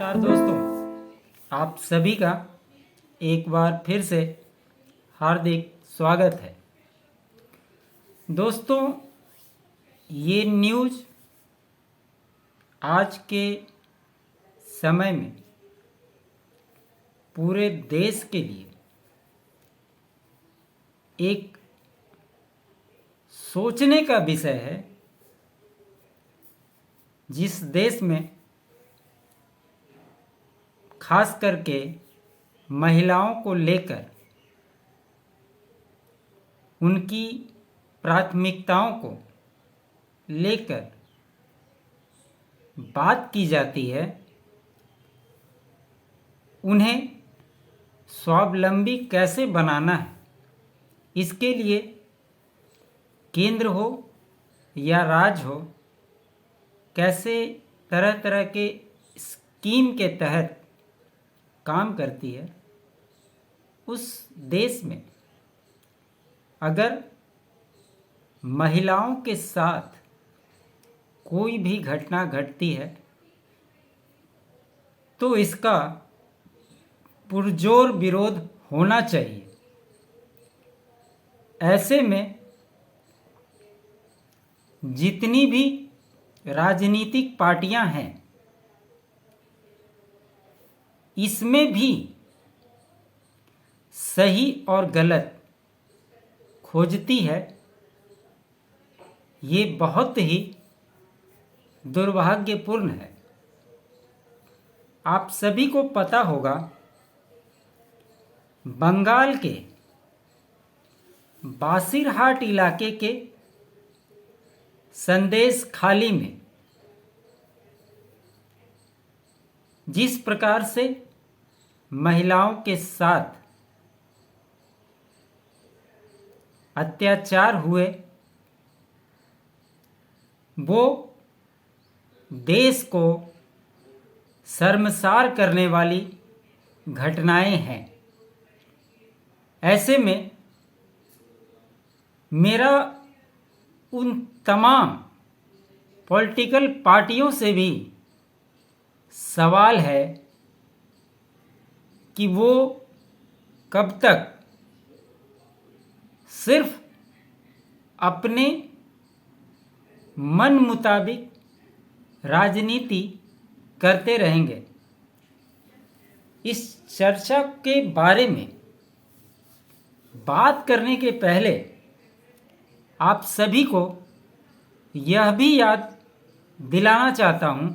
नमस्कार दोस्तों, आप सभी का एक बार फिर से हार्दिक स्वागत है। दोस्तों, ये न्यूज़ आज के समय में पूरे देश के लिए एक सोचने का विषय है। जिस देश में खास करके महिलाओं को लेकर उनकी प्राथमिकताओं को लेकर बात की जाती है, उन्हें स्वावलंबी कैसे बनाना है, इसके लिए केंद्र हो या राज्य हो, कैसे तरह तरह के स्कीम के तहत काम करती है। उस देश में अगर महिलाओं के साथ कोई भी घटना घटती है तो इसका पुरजोर विरोध होना चाहिए। ऐसे में जितनी भी राजनीतिक पार्टियां हैं, इसमें भी सही और गलत खोजती है। ये बहुत ही दुर्भाग्यपूर्ण है। आप सभी को पता होगा, बंगाल के बासिरहाट इलाके के संदेश खाली में जिस प्रकार से महिलाओं के साथ अत्याचार हुए, वो देश को शर्मसार करने वाली घटनाएं हैं। ऐसे में मेरा उन तमाम पॉलिटिकल पार्टियों से भी सवाल है कि वो कब तक सिर्फ अपने मन मुताबिक राजनीति करते रहेंगे। इस चर्चा के बारे में बात करने के पहले आप सभी को यह भी याद दिलाना चाहता हूं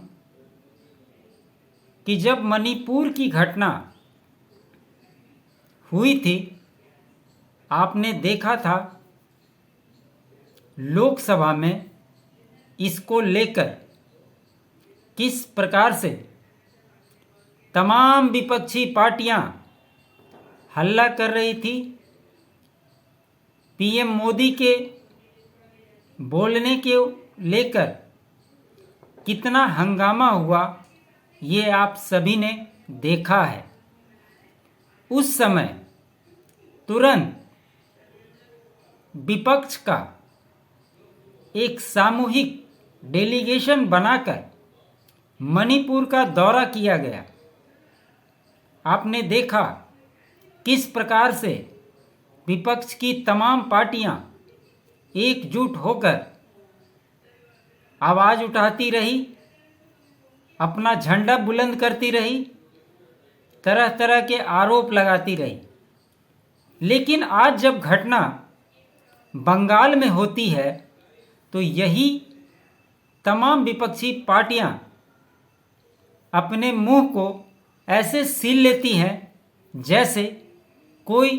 कि जब मणिपुर की घटना हुई थी, आपने देखा था लोकसभा में इसको लेकर किस प्रकार से तमाम विपक्षी पार्टियां हल्ला कर रही थी। पीएम मोदी के बोलने के लेकर कितना हंगामा हुआ, ये आप सभी ने देखा है। उस समय तुरंत विपक्ष का एक सामूहिक डेलीगेशन बनाकर मणिपुर का दौरा किया गया। आपने देखा किस प्रकार से विपक्ष की तमाम पार्टियां एकजुट होकर आवाज़ उठाती रही, अपना झंडा बुलंद करती रही, तरह तरह के आरोप लगाती रही। लेकिन आज जब घटना बंगाल में होती है तो यही तमाम विपक्षी पार्टियां अपने मुंह को ऐसे सील लेती हैं जैसे कोई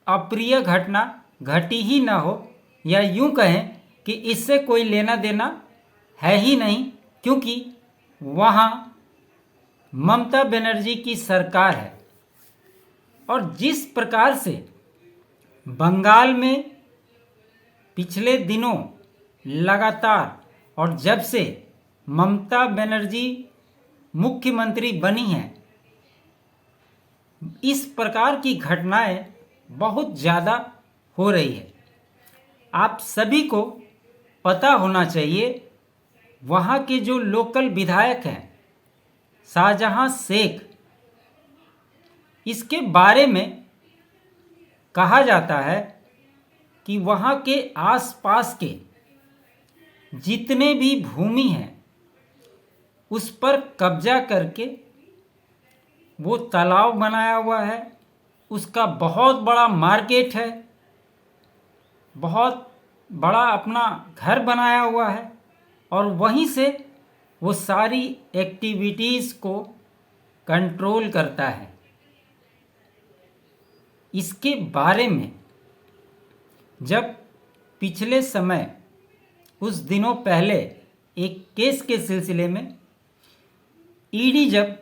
अप्रिय घटना घटी ही ना हो, या यूं कहें कि इससे कोई लेना देना है ही नहीं, क्योंकि वहाँ ममता बनर्जी की सरकार है। और जिस प्रकार से बंगाल में पिछले दिनों लगातार, और जब से ममता बनर्जी मुख्यमंत्री बनी हैं, इस प्रकार की घटनाएं बहुत ज़्यादा हो रही है। आप सभी को पता होना चाहिए, वहाँ के जो लोकल विधायक हैं, शाहजहां शेख, इसके बारे में कहा जाता है कि वहाँ के आसपास के जितने भी भूमि हैं उस पर कब्जा करके वो तालाब बनाया हुआ है, उसका बहुत बड़ा मार्केट है, बहुत बड़ा अपना घर बनाया हुआ है और वहीं से वो सारी एक्टिविटीज़ को कंट्रोल करता है। इसके बारे में जब पिछले समय कुछ दिनों पहले एक केस के सिलसिले में ईडी जब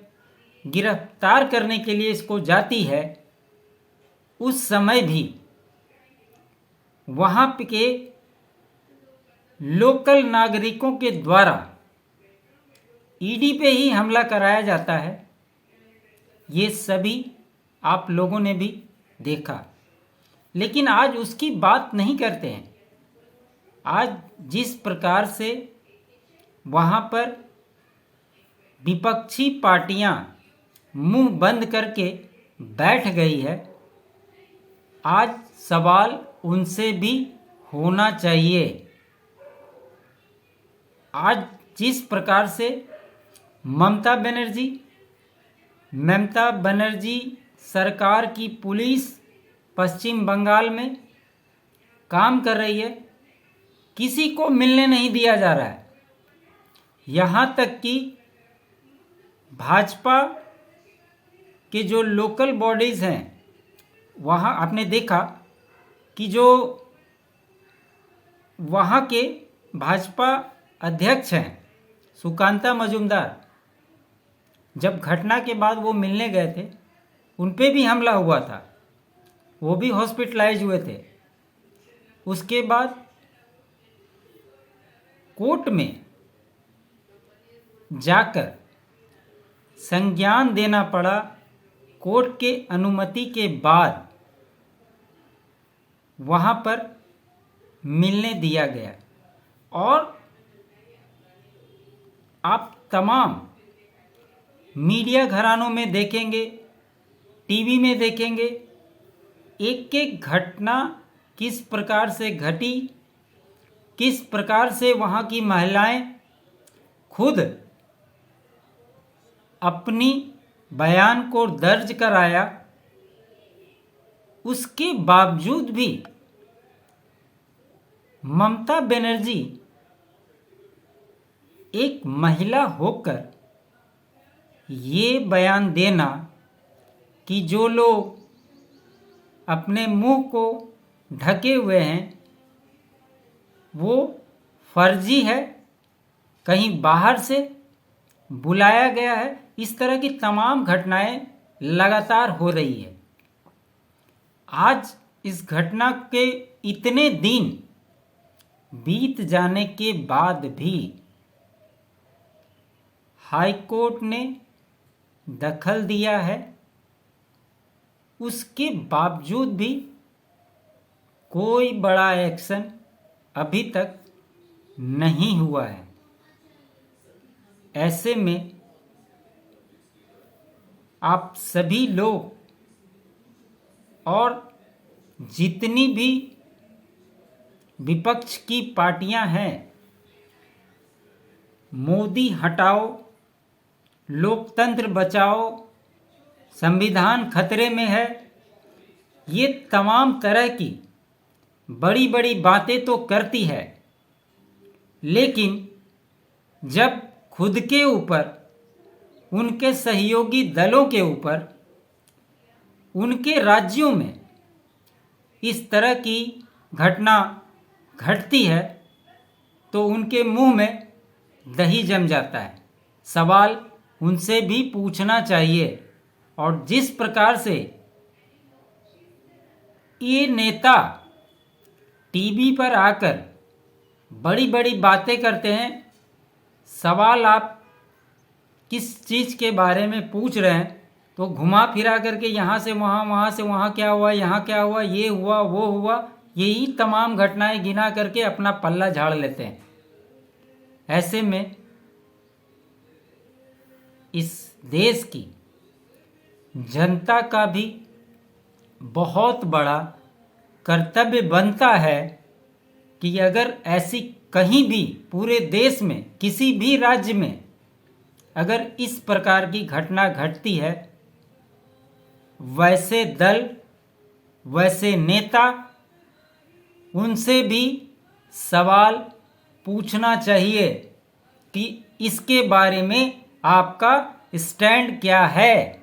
गिरफ्तार करने के लिए इसको जाती है, उस समय भी वहाँ के लोकल नागरिकों के द्वारा ईडी पे ही हमला कराया जाता है। ये सभी आप लोगों ने भी देखा, लेकिन आज उसकी बात नहीं करते हैं। आज जिस प्रकार से वहाँ पर विपक्षी पार्टियां मुंह बंद करके बैठ गई है, आज सवाल उनसे भी होना चाहिए। आज जिस प्रकार से ममता बनर्जी सरकार की पुलिस पश्चिम बंगाल में काम कर रही है, किसी को मिलने नहीं दिया जा रहा है। यहाँ तक कि भाजपा के जो लोकल बॉडीज़ हैं, वहाँ आपने देखा कि जो वहाँ के भाजपा अध्यक्ष हैं सुकांता मजूमदार, जब घटना के बाद वो मिलने गए थे, उन पे भी हमला हुआ था, वो भी हॉस्पिटलाइज हुए थे। उसके बाद कोर्ट में जाकर संज्ञान देना पड़ा। कोर्ट के अनुमति के बाद वहाँ पर मिलने दिया गया और आप तमाम मीडिया घरानों में देखेंगे, टीवी में देखेंगे, एक एक घटना किस प्रकार से घटी, किस प्रकार से वहाँ की महिलाएं खुद अपनी बयान को दर्ज कराया। उसके बावजूद भी ममता बनर्जी एक महिला होकर ये बयान देना कि जो लोग अपने मुंह को ढके हुए हैं वो फर्जी है, कहीं बाहर से बुलाया गया है, इस तरह की तमाम घटनाएं लगातार हो रही है। आज इस घटना के इतने दिन बीत जाने के बाद भी हाई कोर्ट ने दखल दिया है, उसके बावजूद भी कोई बड़ा एक्शन अभी तक नहीं हुआ है। ऐसे में आप सभी लोग और जितनी भी विपक्ष की पार्टियां हैं, मोदी हटाओ, लोकतंत्र बचाओ, संविधान खतरे में है, ये तमाम तरह की बड़ी बड़ी बातें तो करती है, लेकिन जब खुद के ऊपर, उनके सहयोगी दलों के ऊपर, उनके राज्यों में इस तरह की घटना घटती है तो उनके मुंह में दही जम जाता है। सवाल उनसे भी पूछना चाहिए। और जिस प्रकार से ये नेता टीवी पर आकर बड़ी बड़ी बातें करते हैं, सवाल आप किस चीज़ के बारे में पूछ रहे हैं तो घुमा फिरा करके यहाँ से वहाँ, वहाँ से वहाँ क्या हुआ, यहाँ क्या हुआ, ये हुआ, वो हुआ, यही तमाम घटनाएं गिना करके अपना पल्ला झाड़ लेते हैं। ऐसे में इस देश की जनता का भी बहुत बड़ा कर्तव्य बनता है कि अगर ऐसी कहीं भी पूरे देश में किसी भी राज्य में अगर इस प्रकार की घटना घटती है, वैसे दल, वैसे नेता, उनसे भी सवाल पूछना चाहिए कि इसके बारे में आपका स्टैंड क्या है।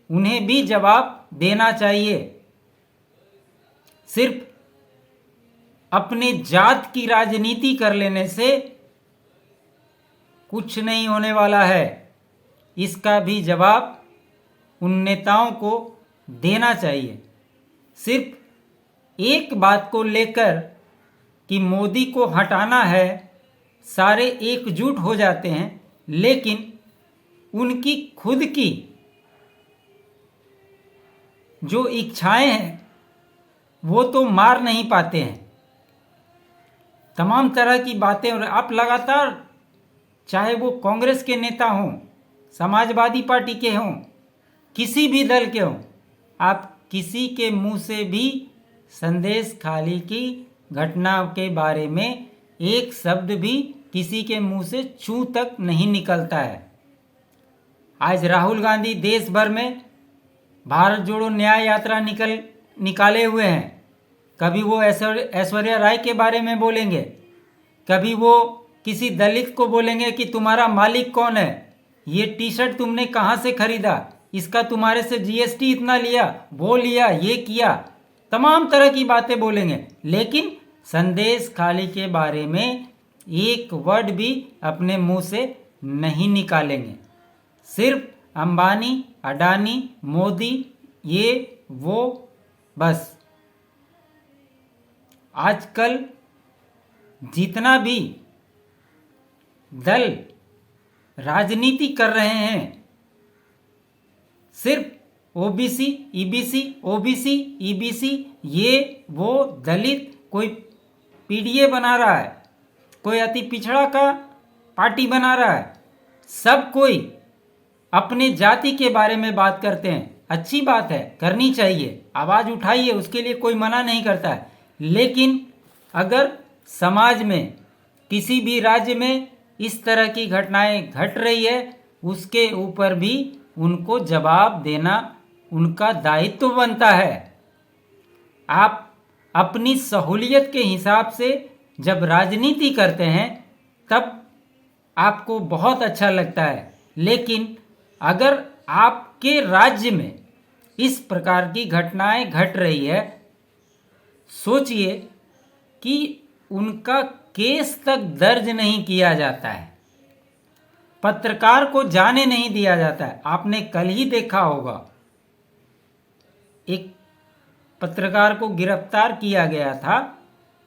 उन्हें भी जवाब देना चाहिए। सिर्फ अपने जात की राजनीति कर लेने से कुछ नहीं होने वाला है। इसका भी जवाब उन नेताओं को देना चाहिए। सिर्फ एक बात को लेकर कि मोदी को हटाना है, सारे एकजुट हो जाते हैं, लेकिन उनकी खुद की जो इच्छाएं हैं वो तो मार नहीं पाते हैं। तमाम तरह की बातें, और आप लगातार, चाहे वो कांग्रेस के नेता हों, समाजवादी पार्टी के हों, किसी भी दल के हों, आप किसी के मुंह से भी संदेश खाली की घटना के बारे में एक शब्द भी किसी के मुंह से चू तक नहीं निकलता है। आज राहुल गांधी देश भर में भारत जोड़ो न्याय यात्रा निकाले हुए हैं। कभी वो ऐश्वर्या राय के बारे में बोलेंगे, कभी वो किसी दलित को बोलेंगे कि तुम्हारा मालिक कौन है, ये टी शर्ट तुमने कहाँ से खरीदा, इसका तुम्हारे से जीएसटी इतना लिया, वो लिया, ये किया, तमाम तरह की बातें बोलेंगे, लेकिन संदेश खाली के बारे में एक वर्ड भी अपने मुंह से नहीं निकालेंगे। सिर्फ अंबानी, अडानी, मोदी, ये वो, बस। आजकल जितना भी दल राजनीति कर रहे हैं, सिर्फ ओबीसी, ईबीसी, ओबीसी, ईबीसी, ये वो, दलित, कोई पीडीए बना रहा है, कोई अति पिछड़ा का पार्टी बना रहा है। सब कोई अपने जाति के बारे में बात करते हैं। अच्छी बात है, करनी चाहिए, आवाज़ उठाइए, उसके लिए कोई मना नहीं करता है। लेकिन अगर समाज में किसी भी राज्य में इस तरह की घटनाएं घट रही है, उसके ऊपर भी उनको जवाब देना उनका दायित्व बनता है। आप अपनी सहूलियत के हिसाब से जब राजनीति करते हैं तब आपको बहुत अच्छा लगता है, लेकिन अगर आपके राज्य में इस प्रकार की घटनाएं घट रही है, सोचिए कि उनका केस तक दर्ज नहीं किया जाता है, पत्रकार को जाने नहीं दिया जाता है। आपने कल ही देखा होगा, एक पत्रकार को गिरफ्तार किया गया था,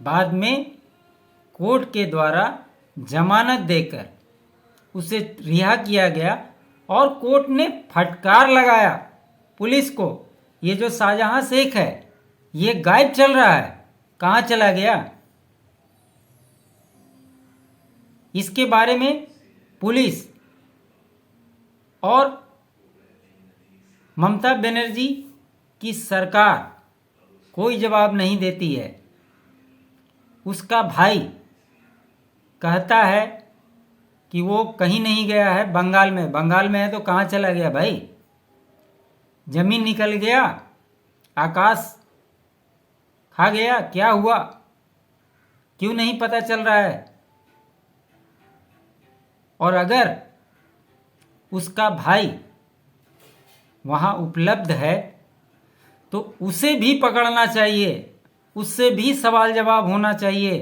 बाद में कोर्ट के द्वारा जमानत देकर उसे रिहा किया गया और कोर्ट ने फटकार लगाया पुलिस को, ये जो शाहजहां शेख है ये गायब चल रहा है, कहाँ चला गया। इसके बारे में पुलिस और ममता बनर्जी की सरकार कोई जवाब नहीं देती है। उसका भाई कहता है कि वो कहीं नहीं गया है, बंगाल में। बंगाल में है तो कहाँ चला गया भाई? जमीन निकल गया, आकाश खा गया, क्या हुआ, क्यों नहीं पता चल रहा है? और अगर उसका भाई वहाँ उपलब्ध है तो उसे भी पकड़ना चाहिए, उससे भी सवाल जवाब होना चाहिए,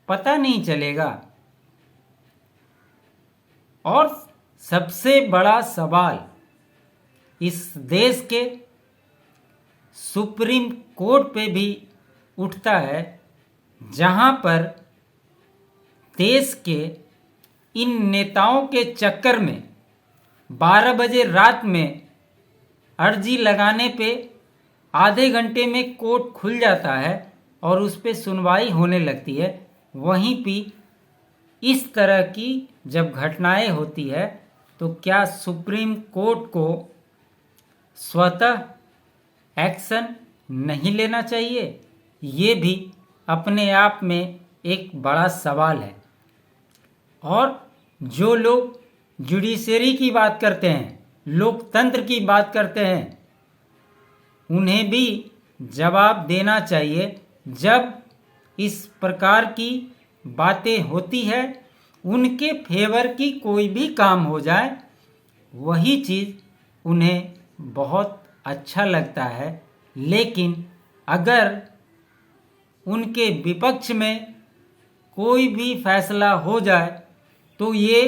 पता नहीं चलेगा। और सबसे बड़ा सवाल इस देश के सुप्रीम कोर्ट पे भी उठता है, जहां पर देश के इन नेताओं के चक्कर में 12 बजे रात में अर्जी लगाने पे आधे घंटे में कोर्ट खुल जाता है और उस पर सुनवाई होने लगती है। वहीं भी इस तरह की जब घटनाएं होती है तो क्या सुप्रीम कोर्ट को स्वतः एक्शन नहीं लेना चाहिए? ये भी अपने आप में एक बड़ा सवाल है। और जो लोग जुडिशरी की बात करते हैं, लोकतंत्र की बात करते हैं, उन्हें भी जवाब देना चाहिए। जब इस प्रकार की बातें होती है, उनके फेवर की कोई भी काम हो जाए, वही चीज़ उन्हें बहुत अच्छा लगता है। लेकिन अगर उनके विपक्ष में कोई भी फैसला हो जाए तो ये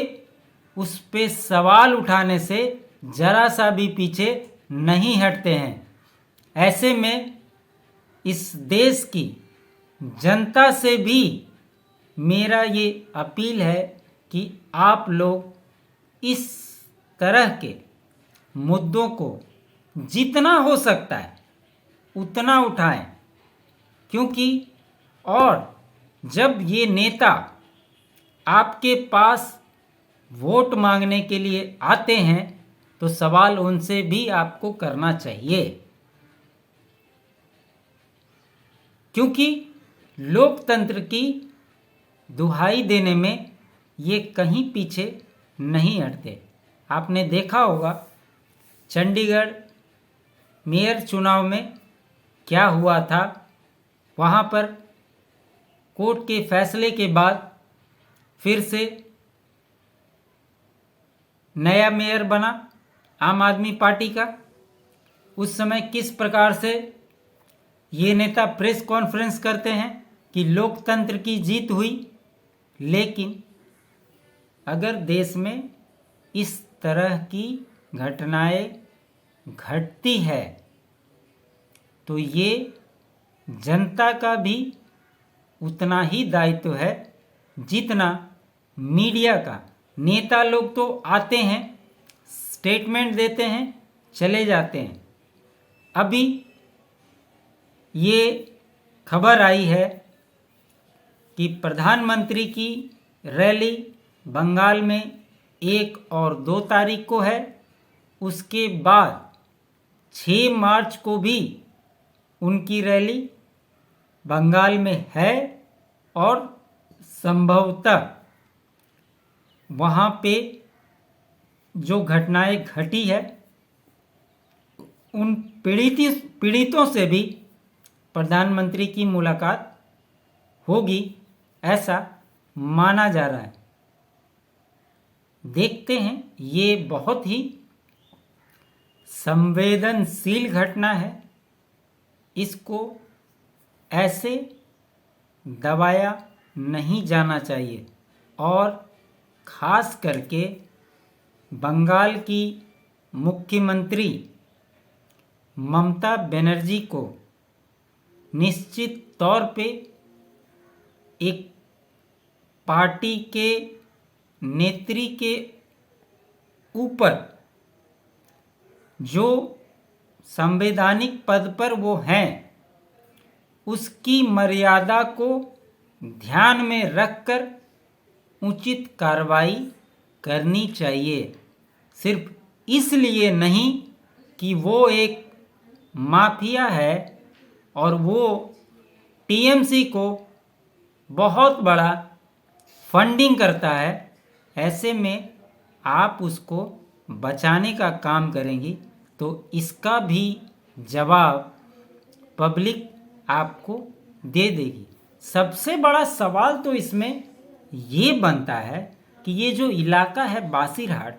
उस पे सवाल उठाने से जरा सा भी पीछे नहीं हटते हैं। ऐसे में इस देश की जनता से भी मेरा ये अपील है कि आप लोग इस तरह के मुद्दों को जितना हो सकता है उतना उठाएं, क्योंकि और जब ये नेता आपके पास वोट मांगने के लिए आते हैं तो सवाल उनसे भी आपको करना चाहिए, क्योंकि लोकतंत्र की दुहाई देने में ये कहीं पीछे नहीं हटते। आपने देखा होगा चंडीगढ़ मेयर चुनाव में क्या हुआ था। वहाँ पर कोर्ट के फैसले के बाद फिर से नया मेयर बना आम आदमी पार्टी का। उस समय किस प्रकार से ये नेता प्रेस कॉन्फ्रेंस करते हैं कि लोकतंत्र की जीत हुई। लेकिन अगर देश में इस तरह की घटनाएं घटती है तो ये जनता का भी उतना ही दायित्व है जितना मीडिया का। नेता लोग तो आते हैं, स्टेटमेंट देते हैं, चले जाते हैं। अभी ये खबर आई है कि प्रधानमंत्री की रैली बंगाल में 1 और 2 तारीख को है। उसके बाद 6 मार्च को भी उनकी रैली बंगाल में है और संभवतः वहाँ पे जो घटनाएं घटी है उन पीड़ितों से भी प्रधानमंत्री की मुलाकात होगी, ऐसा माना जा रहा है। देखते हैं, ये बहुत ही संवेदनशील घटना है, इसको ऐसे दबाया नहीं जाना चाहिए। और खास करके बंगाल की मुख्यमंत्री ममता बनर्जी को निश्चित तौर पे एक पार्टी के नेत्री के ऊपर जो संवैधानिक पद पर वो हैं उसकी मर्यादा को ध्यान में रखकर उचित कार्रवाई करनी चाहिए। सिर्फ इसलिए नहीं कि वो एक माफिया है और वो टीएमसी को बहुत बड़ा फंडिंग करता है। ऐसे में आप उसको बचाने का काम करेंगी तो इसका भी जवाब पब्लिक आपको दे देगी। सबसे बड़ा सवाल तो इसमें ये बनता है कि ये जो इलाका है बासीरहाट,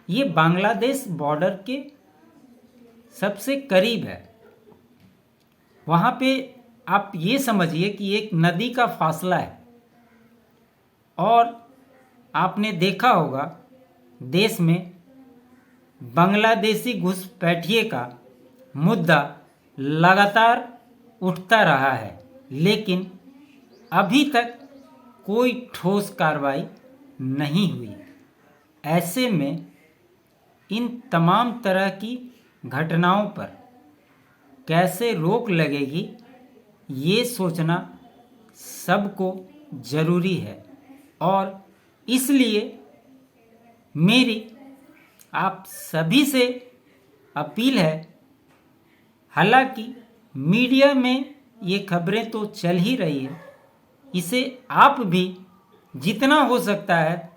ये बांग्लादेश बॉर्डर के सबसे करीब है। वहाँ पे आप ये समझिए कि एक नदी का फासला है। और आपने देखा होगा देश में बांग्लादेशी घुसपैठिए का मुद्दा लगातार उठता रहा है, लेकिन अभी तक कोई ठोस कार्रवाई नहीं हुई। ऐसे में इन तमाम तरह की घटनाओं पर कैसे रोक लगेगी, ये सोचना सबको ज़रूरी है। और इसलिए मेरी आप सभी से अपील है, हालांकि मीडिया में ये खबरें तो चल ही रही है, इसे आप भी जितना हो सकता है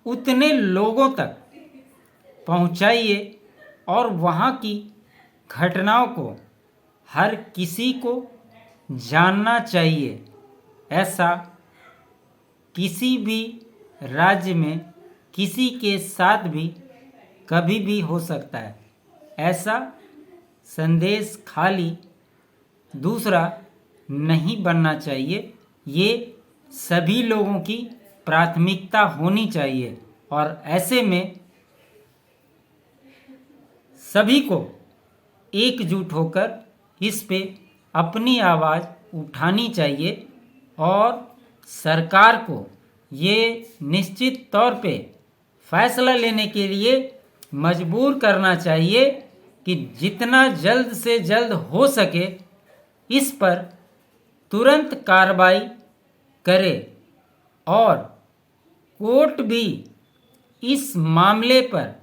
उतने लोगों तक पहुंचाइए और वहाँ की घटनाओं को हर किसी को जानना चाहिए। ऐसा किसी भी राज्य में किसी के साथ भी कभी भी हो सकता है। ऐसा संदेश खाली दूसरा नहीं बनना चाहिए, ये सभी लोगों की प्राथमिकता होनी चाहिए और ऐसे में सभी को एकजुट होकर इस पे अपनी आवाज़ उठानी चाहिए और सरकार को ये निश्चित तौर पे फैसला लेने के लिए मजबूर करना चाहिए कि जितना जल्द से जल्द हो सके इस पर तुरंत कार्रवाई करे और कोर्ट भी इस मामले पर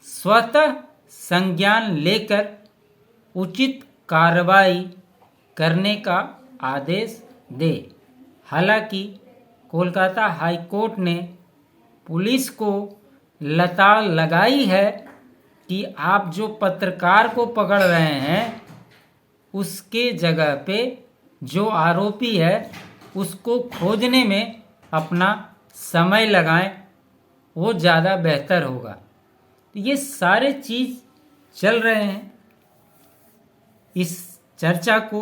स्वतः संज्ञान लेकर उचित कार्रवाई करने का आदेश दे। हालांकि कोलकाता हाई कोर्ट ने पुलिस को लताड़ लगाई है कि आप जो पत्रकार को पकड़ रहे हैं उसके जगह पे जो आरोपी है उसको खोजने में अपना समय लगाएं, वो ज़्यादा बेहतर होगा। तो ये सारे चीज़ चल रहे हैं, इस चर्चा को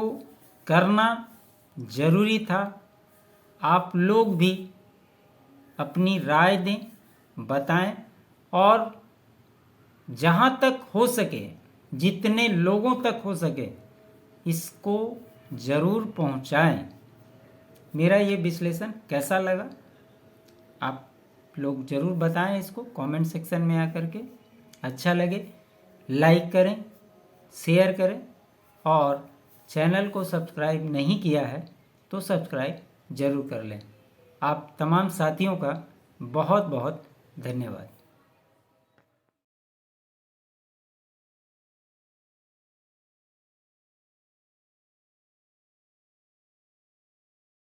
करना ज़रूरी था। आप लोग भी अपनी राय दें, बताएं और जहाँ तक हो सके, जितने लोगों तक हो सके इसको ज़रूर पहुँचाएं। मेरा ये विश्लेषण कैसा लगा आप लोग ज़रूर बताएं इसको कमेंट सेक्शन में आकर के। अच्छा लगे लाइक करें, शेयर करें और चैनल को सब्सक्राइब नहीं किया है तो सब्सक्राइब ज़रूर कर लें। आप तमाम साथियों का बहुत बहुत धन्यवाद।